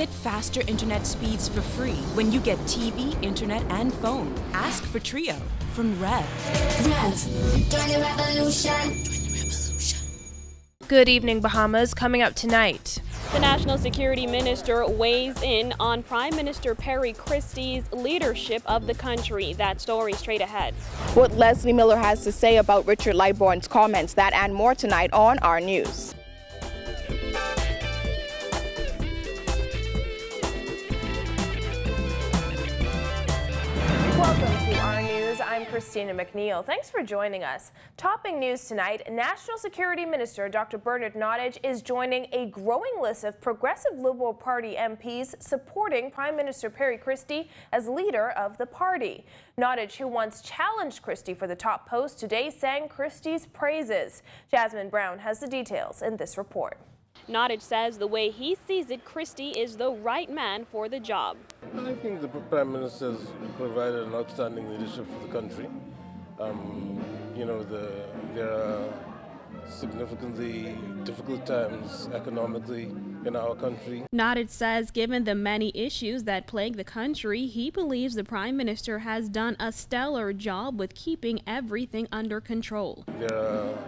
Get faster internet speeds for free when you get TV, internet, and phone. Ask for Trio from Rev. Join the revolution. Good evening, Bahamas. Coming up tonight. The National Security Minister weighs in on Prime Minister Perry Christie's leadership of the country. That story straight ahead. What Leslie Miller has to say about Richard Lightbourne's comments, that and more tonight on our news. Welcome to our news. I'm Christina McNeil. Thanks for joining us. Topping news tonight, National Security Minister Dr. Bernard Nottage is joining a growing list of Progressive Liberal Party MPs supporting Prime Minister Perry Christie as leader of the party. Nottage, who once challenged Christie for the top post, today sang Christie's praises. Jasmine Brown has the details in this report. Nottage says the way he sees it, Christie is the right man for the job. I think the Prime Minister has provided an outstanding leadership for the country. There are significantly difficult times economically in our country. Nottage says given the many issues that plague the country, he believes the Prime Minister has done a stellar job with keeping everything under control. There are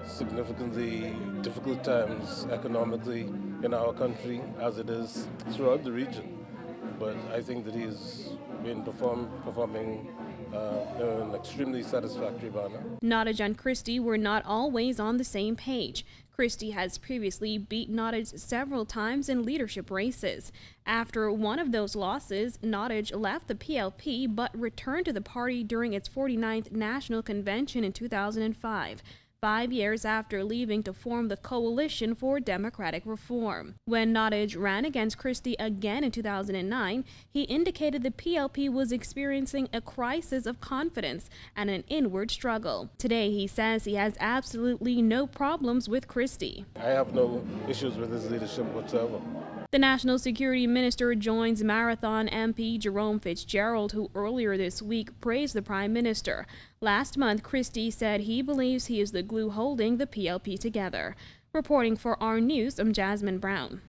significantly difficult times economically in our country, as it is throughout the region. But I think that he's been performing in an extremely satisfactory manner. Nottage and Christie were not always on the same page. Christie has previously beat Nottage several times in leadership races. After one of those losses, Nottage left the PLP but returned to the party during its 49th National Convention in 2005. 5 years after leaving to form the Coalition for Democratic Reform. When Nottage ran against Christie again in 2009, he indicated the PLP was experiencing a crisis of confidence and an inward struggle. Today, he says he has absolutely no problems with Christie. I have no issues with his leadership whatsoever. The National Security Minister joins Marathon MP Jerome Fitzgerald, who earlier this week praised the Prime Minister. Last month, Christie said he believes he is the glue holding the PLP together. Reporting for our news, I'm Jasmine Brown.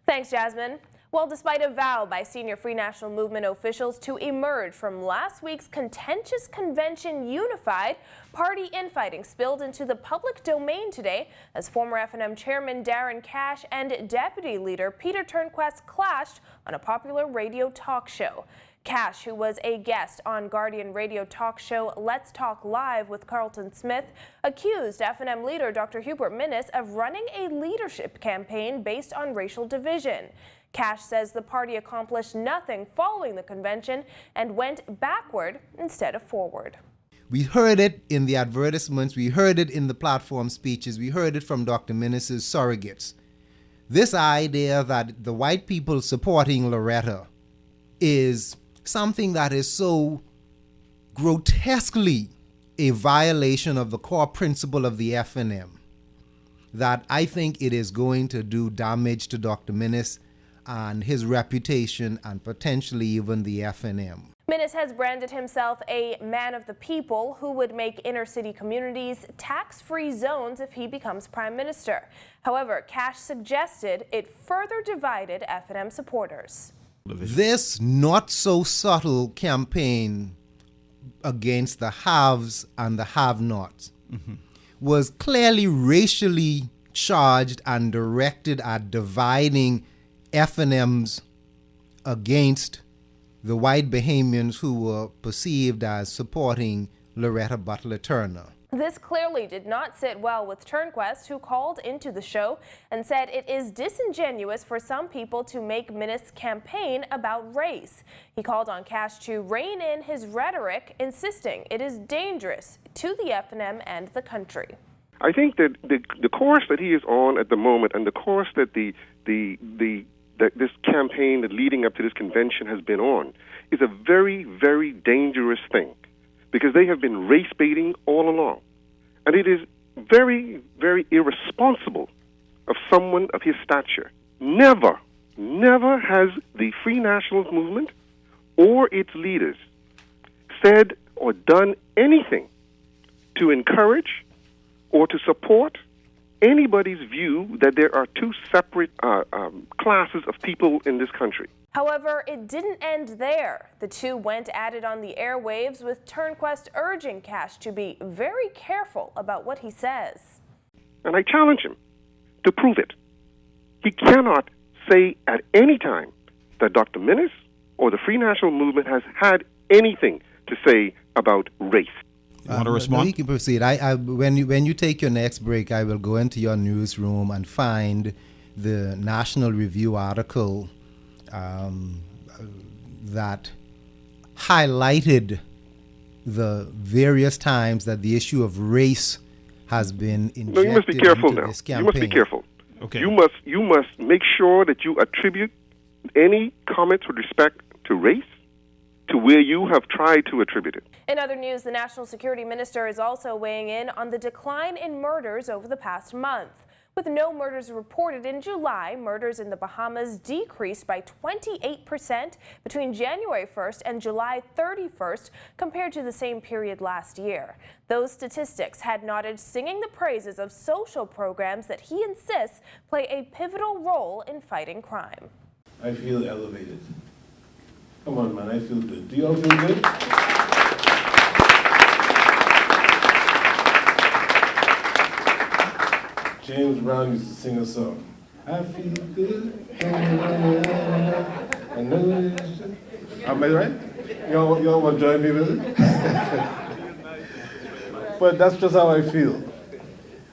Thanks, Jasmine. Well, despite a vow by senior Free National Movement officials to emerge from last week's contentious convention unified, party infighting spilled into the public domain today as former FNM Chairman Darren Cash and Deputy Leader Peter Turnquest clashed on a popular radio talk show. Cash, who was a guest on Guardian radio talk show Let's Talk Live with Carlton Smith, accused FNM leader Dr. Hubert Minnis of running a leadership campaign based on racial division. Cash says the party accomplished nothing following the convention and went backward instead of forward. We heard it in the advertisements, we heard it in the platform speeches, we heard it from Dr. Minnis's surrogates. This idea that the white people supporting Loretta is something that is so grotesquely a violation of the core principle of the FNM that I think it is going to do damage to Dr. Minnis and his reputation and potentially even the FNM. Minnis has branded himself a man of the people who would make inner city communities tax-free zones if he becomes prime minister. However, Cash suggested it further divided FNM supporters. This not so subtle campaign against the haves and the have-nots was clearly racially charged and directed at dividing FNMs against the white Bahamians who were perceived as supporting Loretta Butler Turner. This clearly did not sit well with Turnquest, who called into the show and said it is disingenuous for some people to make Minnis' campaign about race. He called on Cash to rein in his rhetoric, insisting it is dangerous to the FNM and the country. I think that the course that he is on at the moment and the course that this campaign that leading up to this convention has been on is a very, very dangerous thing, because they have been race baiting all along. And it is very, very irresponsible of someone of his stature. Never has the Free Nationals movement or its leaders said or done anything to encourage or to support anybody's view that there are two separate classes of people in this country. However, it didn't end there. The two went at it on the airwaves, with Turnquest urging Cash to be very careful about what he says. And I challenge him to prove it. He cannot say at any time that Dr. Minnis or the Free National Movement has had anything to say about race. You want to respond? No, you can proceed. When you take your next break, I will go into your newsroom and find the National Review article that highlighted the various times that the issue of race has been injected. No, you must be careful into now. this campaign. You must be careful. Okay. You must make sure that you attribute any comments with respect to race to where you have tried to attribute it. In other news, the National Security Minister is also weighing in on the decline in murders over the past month. With no murders reported in July, murders in the Bahamas decreased by 28% between January 1st and July 31st compared to the same period last year. Those statistics had Nottage singing the praises of social programs that he insists play a pivotal role in fighting crime. I feel elevated. Come on, man, I feel good. Do you all feel good? James Brown used to sing a song. I feel good. I know it. Am I right? Y'all want to join me with it? But that's just how I feel.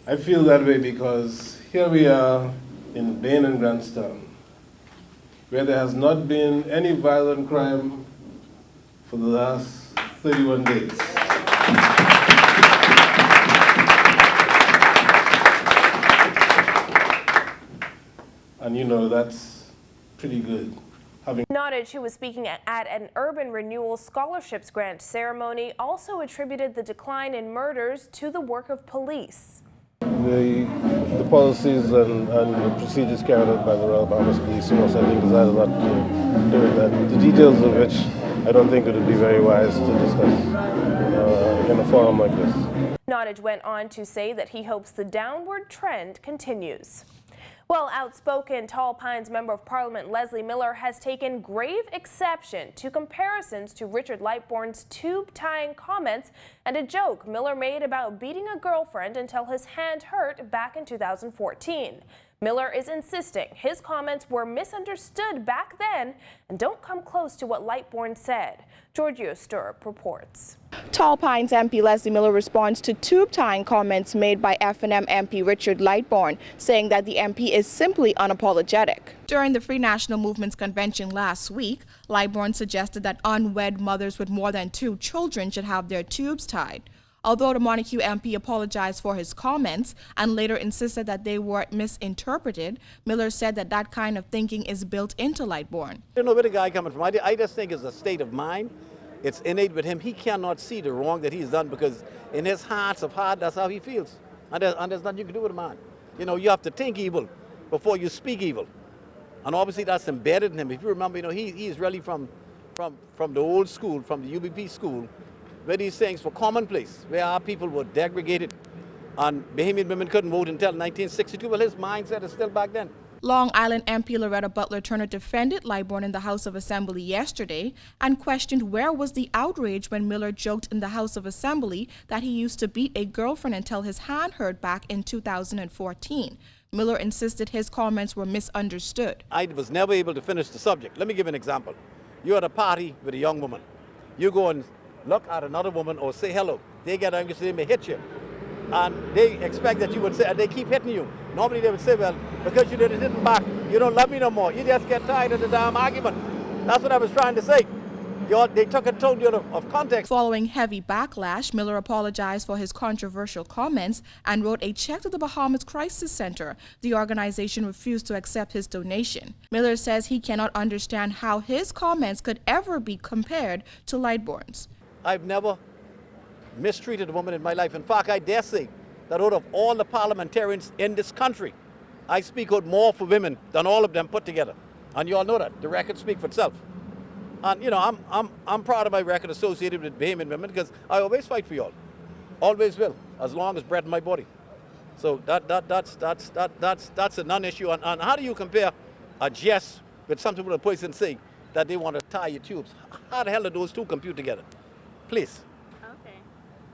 I feel that way because here we are in Bain and Grandstown, where there has not been any violent crime for the last 31 days. And you know, that's pretty good. Nottage, who was speaking at an Urban Renewal Scholarships Grant ceremony, also attributed the decline in murders to the work of police. The policies and the procedures carried out by the Royal Bahamas Police Force, I think, decided not to do that. The details of which I don't think it would be very wise to discuss in a forum like this. Nottage went on to say that he hopes the downward trend continues. Well, outspoken Tall Pines Member of Parliament Leslie Miller has taken grave exception to comparisons to Richard Lightbourne's tube-tying comments and a joke Miller made about beating a girlfriend until his hand hurt back in 2014. Miller is insisting his comments were misunderstood back then and don't come close to what Lightbourne said. Giorgio Sturp reports. Tall Pines MP Leslie Miller responds to tube-tying comments made by F&M MP Richard Lightbourne, saying that the MP is simply unapologetic. During the Free National Movement's convention last week, Lightbourne suggested that unwed mothers with more than 2 children should have their tubes tied. Although the Montague MP apologized for his comments and later insisted that they were misinterpreted, Miller said that that kind of thinking is built into Lightbourne. I don't know where the guy coming from. I just think it's a state of mind. It's innate with him. He cannot see the wrong that he's done because in his heart of heart, that's how he feels. And there's nothing you can do with a man. You know, you have to think evil before you speak evil. And obviously that's embedded in him. If you remember, you know, he's really from the old school, from the UBP school, where these things were commonplace, where our people were degraded and Bahamian women couldn't vote until 1962. Well, his mindset is still back then. Long Island MP Loretta Butler Turner defended Lightbourne in the House of Assembly yesterday and questioned where was the outrage when Miller joked in the House of Assembly that he used to beat a girlfriend until his hand hurt back in 2014. Miller insisted his comments were misunderstood. I was never able to finish the subject. Let me give you an example. You're at a party with a young woman. You go and look at another woman or say hello. They get angry, so they may hit you. And they expect that you would say, and they keep hitting you. Normally they would say, well, because you did it hitting back, you don't love me no more. You just get tired of the damn argument. That's what I was trying to say. They took it totally out of context. Following heavy backlash, Miller apologized for his controversial comments and wrote a check to the Bahamas Crisis Center. The organization refused to accept his donation. Miller says he cannot understand how his comments could ever be compared to Lightbourne's. I've never mistreated a woman in my life. In fact, I dare say that out of all the parliamentarians in this country, I speak out more for women than all of them put together. And you all know that. The record speaks for itself. And, you know, I'm proud of my record associated with Bahamian women because I always fight for you all. Always will, as long as bread in my body. So that's a non-issue. And how do you compare a jest with something with a person saying that they want to tie your tubes? How the hell do those two compute together? Please. Okay.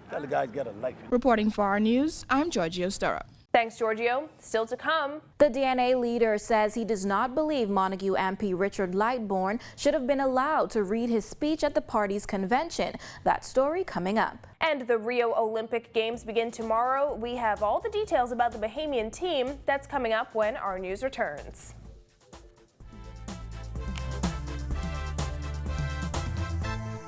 Tell the guys get a life. Reporting for our news, I'm Giorgio Sturrup. Thanks, Giorgio. Still to come. The DNA leader says he does not believe Montague MP Richard Lightbourne should have been allowed to read his speech at the party's convention. That story coming up. And the Rio Olympic Games begin tomorrow. We have all the details about the Bahamian team. That's coming up when our news returns.